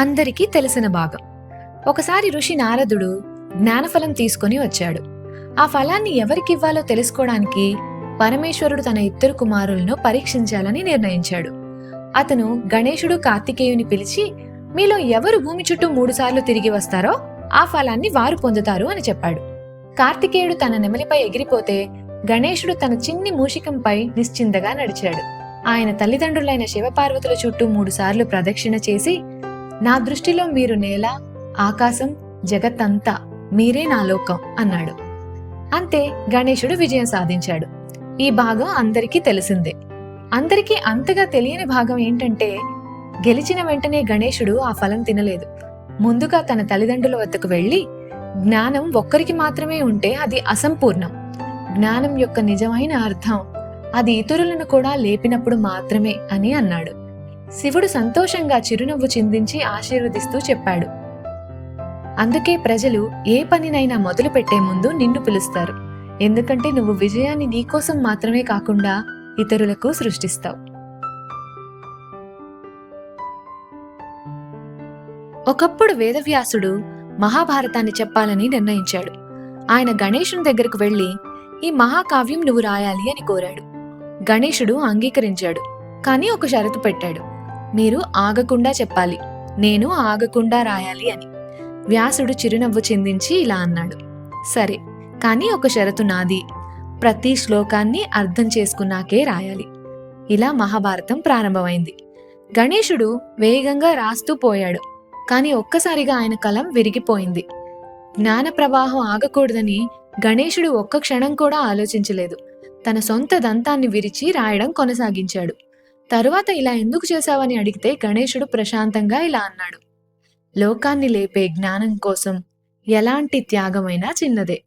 అందరికీ తెలిసిన భాగం. ఒకసారి ఋషి నారదుడు జ్ఞానఫలం తీసుకొని వచ్చాడు. ఆ ఫలాన్ని ఎవరికివ్వాలో తెలుసుకోవడానికి పరమేశ్వరుడు తన ఇద్దరు కుమారులను పరీక్షించాలని నిర్ణయించాడు. అతను గణేశుడు కార్తికేయుని పిలిచి, మీలో ఎవరు భూమి చుట్టూ 3 సార్లు తిరిగి వస్తారో ఆ ఫలాన్ని వారు పొందుతారు అని చెప్పాడు. కార్తికేయుడు తన నెమలిపై ఎగిరిపోతే గణేశుడు తన చిన్ని మూషికంపై నిశ్చింతగా నడిచాడు. ఆయన తల్లిదండ్రులైన శివపార్వతుల చుట్టూ 3 సార్లు ప్రదక్షిణ చేసి, నా దృష్టిలో మీరు నేల, ఆకాశం, జగత్తంతా, మీరే నా లోకం అన్నాడు. అంతే, గణేశుడు విజయం సాధించాడు. ఈ భాగం అందరికీ తెలిసిందే. అందరికీ అంతగా తెలియని భాగం ఏంటంటే, గెలిచిన వెంటనే గణేశుడు ఆ ఫలం తినలేదు. ముందుగా తన తల్లిదండ్రుల వద్దకు వెళ్లి, జ్ఞానం ఒక్కరికి మాత్రమే ఉంటే అది అసంపూర్ణం. జ్ఞానం యొక్క నిజమైన అర్థం అది ఇతరులను కూడా లేపినప్పుడు మాత్రమే అని అన్నాడు. శివుడు సంతోషంగా చిరునవ్వు చిందించి ఆశీర్వదిస్తూ చెప్పాడు, అందుకే ప్రజలు ఏ పనినైనా మొదలు పెట్టే ముందు నిన్ను పిలుస్తారు. ఎందుకంటే నువ్వు విజయాన్ని నీకోసం మాత్రమే కాకుండా ఇతరులకు సృష్టిస్తావు. ఒకప్పుడు వేదవ్యాసుడు మహాభారతాన్ని చెప్పాలని నిర్ణయించాడు. ఆయన గణేశుని దగ్గరకు వెళ్లి, ఈ మహాకావ్యం నువ్వు రాయాలి అని కోరాడు. గణేశుడు అంగీకరించాడు. కానీ ఒక షరతు పెట్టాడు, మీరు ఆగకుండా చెప్పాలి, నేను ఆగకుండా రాయాలి అని. వ్యాసుడు చిరునవ్వు చిందించి ఇలా అన్నాడు, సరే, కానీ ఒక షరతు నాది, ప్రతి శ్లోకాన్ని అర్థం చేసుకున్నాకే రాయాలి. ఇలా మహాభారతం ప్రారంభమైంది. గణేశుడు వేగంగా రాస్తూ పోయాడు. కాని ఒక్కసారిగా ఆయన కలం విరిగిపోయింది. జ్ఞాన ప్రవాహం ఆగకూడదని గణేశుడు ఒక్క క్షణం కూడా ఆలోచించలేదు. తన సొంత దంతాన్ని విరిచి రాయడం కొనసాగించాడు. తరువాత ఇలా ఎందుకు చేశావని అడిగితే గణేశుడు ప్రశాంతంగా ఇలా అన్నాడు, లోకాన్ని లేపే జ్ఞానం కోసం ఎలాంటి త్యాగమైనా చిన్నదే.